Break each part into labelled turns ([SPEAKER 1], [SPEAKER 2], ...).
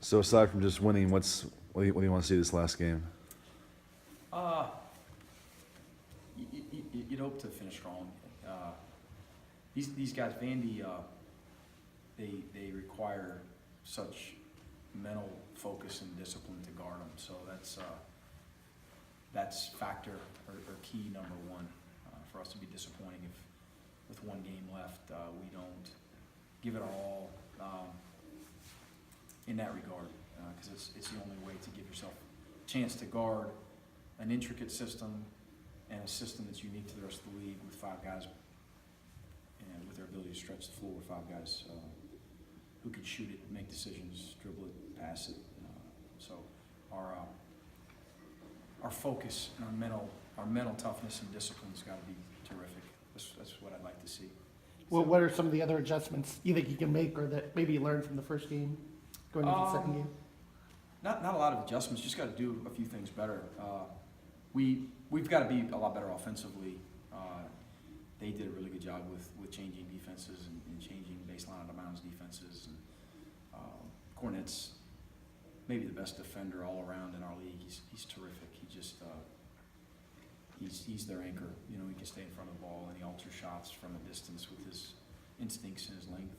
[SPEAKER 1] So aside from just winning, what do you want to see this last game?
[SPEAKER 2] You'd hope to finish strong. These guys, Vandy, they require such mental focus and discipline to guard them. So that's factor or key number one for us to be disappointing if with one game left we don't give it our all in that regard, because it's the only way to give yourself a chance to guard an intricate system and a system that's unique to the rest of the league with five guys and with their ability to stretch the floor with five guys who can shoot it, make decisions, dribble it, pass it. So our focus and our mental toughness and discipline's got to be terrific. That's what I'd like to see.
[SPEAKER 3] Well, what are some of the other adjustments you think you can make, or that maybe you learned from the first game going into the second game?
[SPEAKER 2] Not a lot of adjustments. Just got to do a few things better. We've got to be a lot better offensively. They did a really good job with changing defenses and changing baseline out of bounds defenses. And Cornette's maybe the best defender all around in our league. He's terrific. He's their anchor. You know, he can stay in front of the ball and he alters shots from a distance with his instincts and his length.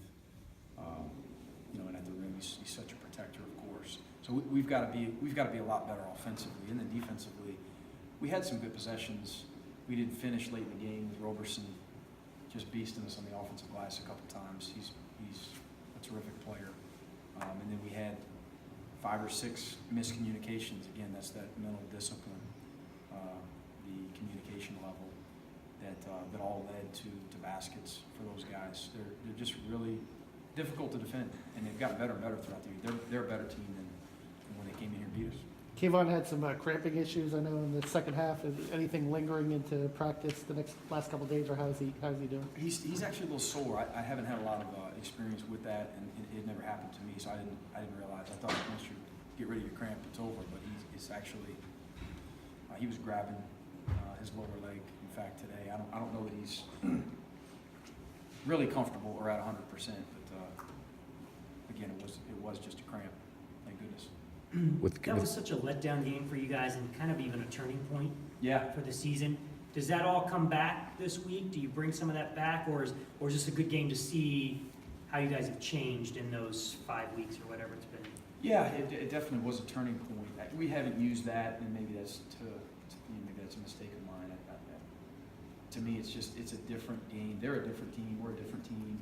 [SPEAKER 2] And at the rim, he's such a protector, of course. So we've got to be a lot better offensively, and then defensively, we had some good possessions. We didn't finish late in the game with Roberson just beasting us on the offensive glass a couple times. He's a terrific player. And then we had 5 or 6 miscommunications. Again, that's that mental discipline, the communication level that all led to baskets for those guys. They're just really difficult to defend, and they've gotten better and better throughout the year. They're a better team than when they came in here and beat us.
[SPEAKER 3] Kayvon had some cramping issues, I know, in the second half. Is anything lingering into practice the last couple of days, or how's he doing?
[SPEAKER 2] He's actually a little sore. I haven't had a lot of experience with that, and it never happened to me, so I didn't realize. I thought once you get rid of your cramp, it's over, but it's actually he was grabbing his lower leg. In fact, today I don't know that he's really comfortable or at 100%, but again, it was just a cramp. Thank goodness.
[SPEAKER 4] That was such a letdown game for you guys, and kind of even a turning point for the season. Does that all come back this week? Do you bring some of that back, or is this a good game to see how you guys have changed in those 5 weeks or whatever it's been?
[SPEAKER 2] Yeah, it definitely was a turning point. We haven't used that, and maybe that's maybe that's a mistake of mine. To me, it's a different game. They're a different team. We're a different team.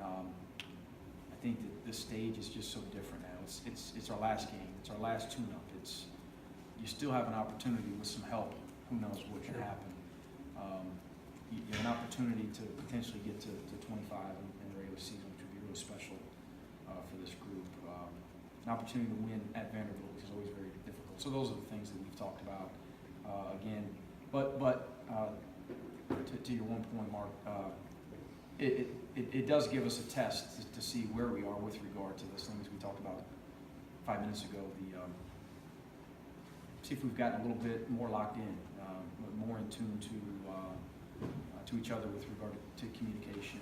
[SPEAKER 2] I think that the stage is just so different now. It's our last game. It's our last tune-up. You still have an opportunity with some help. Who knows what can happen? You have an opportunity to potentially get to 25 in the regular season, which would be really special for this group. An opportunity to win at Vanderbilt, which is always very difficult. So those are the things that we've talked about again. But to your one point, Mark, it does give us a test to see where we are with regard to those things we talked about 5 minutes ago. See if we've gotten a little bit more locked in, more in tune to each other with regard to communication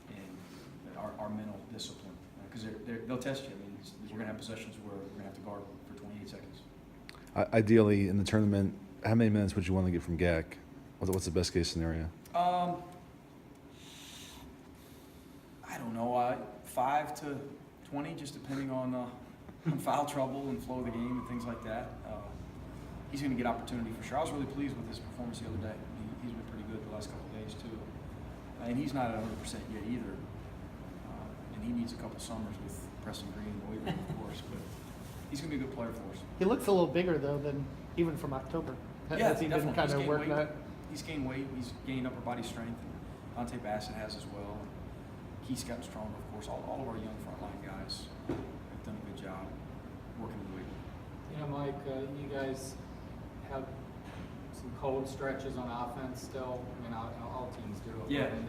[SPEAKER 2] and our mental discipline. Because they'll test you. I mean, we're going to have possessions where we're going to have to guard for 28 seconds.
[SPEAKER 1] Ideally, in the tournament, how many minutes would you want to get from GAC? What's the best case scenario?
[SPEAKER 2] I don't know, 5 to 20, just depending on foul trouble and flow of the game and things like that. He's going to get opportunity for sure. I was really pleased with his performance the other day. He's been pretty good the last couple of days too, and he's not at 100% yet either. And he needs a couple summers with Preston Green and weight room, of course, but he's going to be a good player for us.
[SPEAKER 3] He looks a little bigger though than even from October.
[SPEAKER 2] Yeah,
[SPEAKER 3] Has he
[SPEAKER 2] definitely.
[SPEAKER 3] been kind of working that?
[SPEAKER 2] He's gained weight. He's gained upper body strength. And Dante Bassett has as well. He's gotten stronger, of course. All of our young frontline guys have done a good job working in the weight room.
[SPEAKER 5] Yeah, Mike, you guys have some cold stretches on offense still. I mean, all teams do.
[SPEAKER 2] Yeah.
[SPEAKER 5] And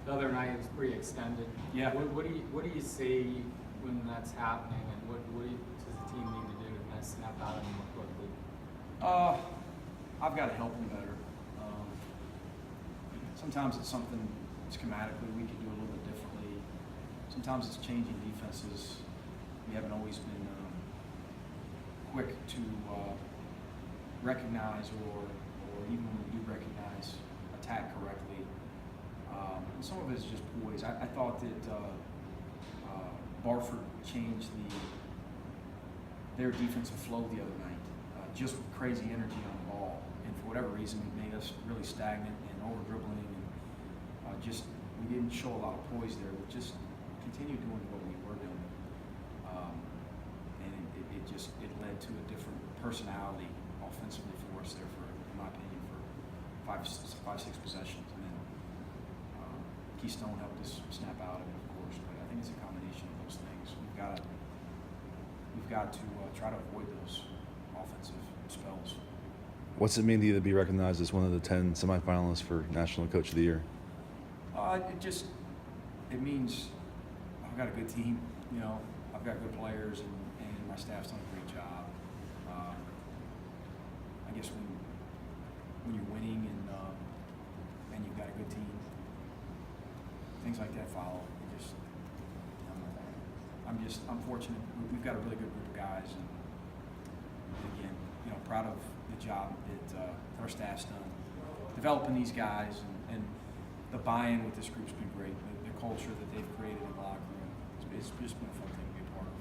[SPEAKER 5] the other night it was pretty extended.
[SPEAKER 2] Yeah.
[SPEAKER 5] What do you see when that's happening, and what does the team need to do to kind of snap out of them more quickly?
[SPEAKER 2] I've got to help them better. Sometimes it's something schematically we could do a little bit differently. Sometimes it's changing defenses We haven't always been quick to recognize or even when we do recognize, attack correctly. And some of it is just poise. I thought that Barford changed their defensive flow the other night, just with crazy energy on the ball. And for whatever reason, it made us really stagnant and over-dribbling. And we didn't show a lot of poise there. We just continued doing what we were doing. And it led to a different personality offensively for us there, in my opinion, for five, 6 possessions. And then Keystone helped us snap out of it, of course. But I think it's a combination of those things. We've got to try to avoid those offensive spells.
[SPEAKER 1] What's it mean to you to be recognized as one of the 10 semifinalists for National Coach of the Year?
[SPEAKER 2] It means I've got a good team. You know, I've got good players, and my staff's done a great job. I guess when you're winning and you've got a good team, things like that follow. I'm fortunate. We've got a really good group of guys, and again, you know, proud of the job that our staff's done developing these guys, and the buy-in with this group's been great. The culture that they've created in the locker room, it's just been a fun thing to be a part of.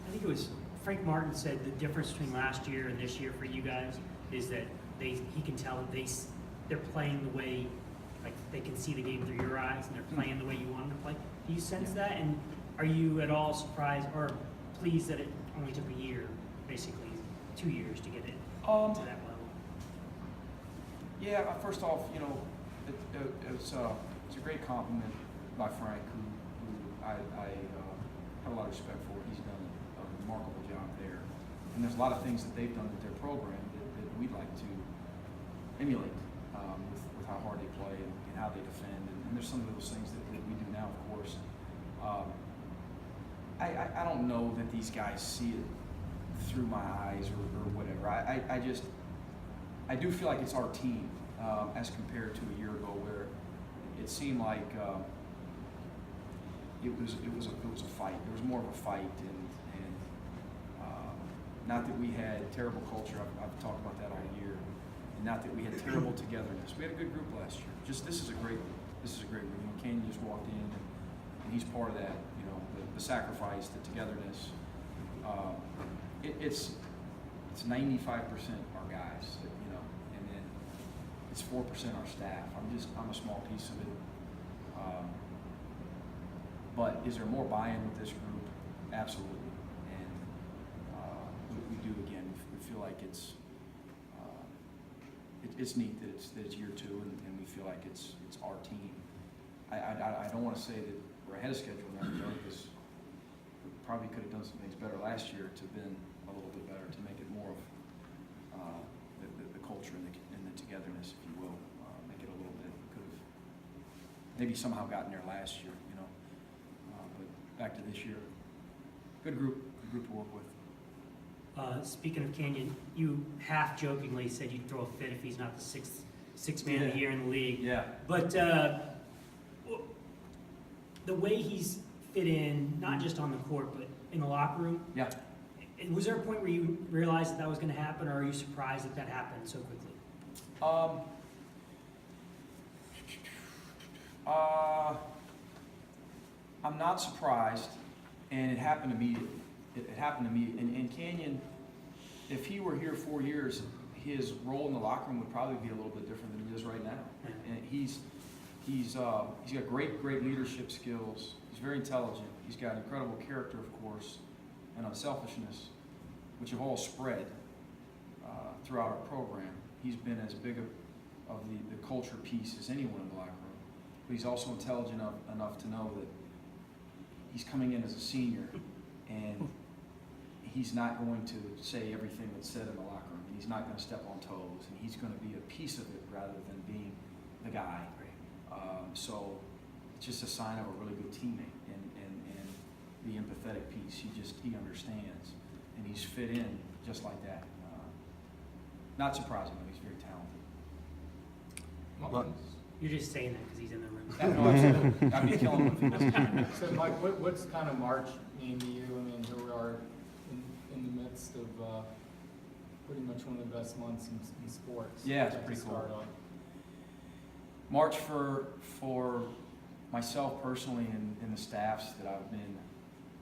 [SPEAKER 4] I think it was Frank Martin said the difference between last year and this year for you guys is that he can tell that they're playing the way, like they can see the game through your eyes, and they're playing the way you want them to play. Do you sense that? And are you at all surprised or pleased that it only took a year, basically 2 years, to get it to that level?
[SPEAKER 2] Yeah, first off, you know, it's a great compliment by Frank, who I have a lot of respect for. He's done a remarkable job there. And there's a lot of things that they've done with their program that we'd like to emulate with how hard they play and how they defend. And there's some of those things that we do now, of course. I don't know that these guys see it through my eyes or whatever. I do feel like it's our team as compared to a year ago, where it seemed like it was a fight. There was more of a fight, and not that we had terrible culture. I've talked about that all year, and not that we had terrible togetherness. We had a good group last year. This is a great room. Canyon just walked in, and he's part of that. You know, the sacrifice, the togetherness. It's 95% our guys, you know, and then it's 4% our staff. I'm a small piece of it. But is there more buy-in with this group? Absolutely. And we do, again, we feel like it's neat that it's year 2, and we feel like it's our team. I don't want to say that we're ahead of schedule now, because we probably could have done some things better last year to have been a little bit better, to make it more of the culture and the togetherness, if you will. Make it a little bit. Could have maybe somehow gotten there last year, you know. But back to this year, good group to work with.
[SPEAKER 4] Speaking of Canyon, you half jokingly said you'd throw a fit if he's not the sixth man of the year in the league.
[SPEAKER 2] Yeah.
[SPEAKER 4] But the way he's fit in, not just on the court, but in the locker room.
[SPEAKER 2] Yeah.
[SPEAKER 4] Was there a point where you realized that was going to happen, or are you surprised that happened so quickly?
[SPEAKER 2] I'm not surprised, and it happened immediately. It happened immediately. And Canyon, if he were here 4 years, his role in the locker room would probably be a little bit different than it is right now. And he's got great leadership skills. He's very intelligent. He's got incredible character, of course, and unselfishness, which have all spread throughout our program. He's been as big of the culture piece as anyone in the locker room. But he's also intelligent enough to know that he's coming in as a senior, and he's not going to say everything that's said in the locker room. He's not going to step on toes, and he's going to be a piece of it rather than being the guy. So it's just a sign of a really good teammate, and the empathetic piece. He understands, and he's fit in just like that. Not surprisingly, he's very talented.
[SPEAKER 4] You're just saying that because he's in the room.
[SPEAKER 2] No, absolutely. I'd be killing him if he wasn't here.
[SPEAKER 5] So Mike, what's kind of March mean to you? I mean, here we are in the midst of pretty much one of the best months in sports.
[SPEAKER 2] Yeah, it's
[SPEAKER 5] at the
[SPEAKER 2] pretty cool.
[SPEAKER 5] start of.
[SPEAKER 2] March for myself personally and the staffs that I've been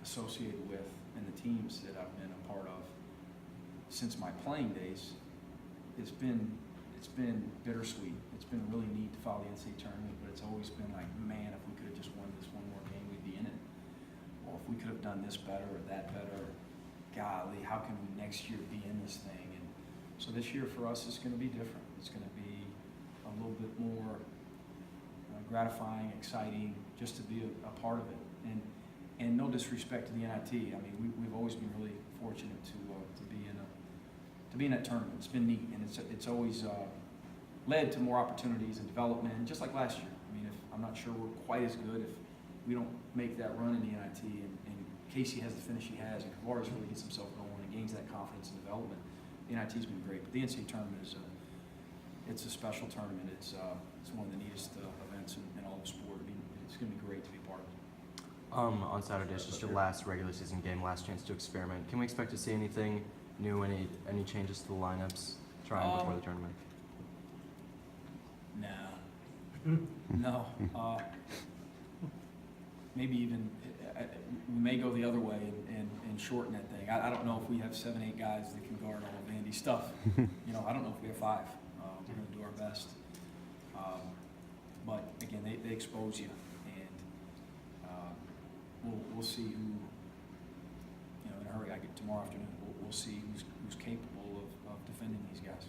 [SPEAKER 2] associated with and the teams that I've been a part of since my playing days, it's been bittersweet. It's been really neat to follow the NCAA tournament, but it's always been like, man, if we could have just won this one more game, we'd be in it. Or if we could have done this better or that better, golly, how can we next year be in this thing? And so this year for us is going to be different. It's going to be a little bit more gratifying, exciting, just to be a part of it. And no disrespect to the NIT. I mean, we've always been really fortunate to be in that tournament. It's been neat, and it's always led to more opportunities and development, just like last year. I mean, I'm not sure we're quite as good if we don't make that run in the NIT, and Casey has the finish he has, and Kavaris really gets himself going and gains that confidence and development. The NIT's been great, but the NCAA tournament is it's a special tournament. It's one of the neatest events in all of sport. I mean, it's going to be great to be part of.
[SPEAKER 6] On Saturday, it's just your last regular season game, last chance to experiment. Can we expect to see anything new, any changes to the lineups trying before the tournament?
[SPEAKER 2] No. Maybe even we may go the other way and shorten that thing. I don't know if we have 7, 8 guys that can guard all of Vandy's stuff. I don't know if we have 5. We're going to do our best. But again, they expose you, and we'll see who. In a hurry. I get tomorrow afternoon. We'll see who's capable of defending these guys.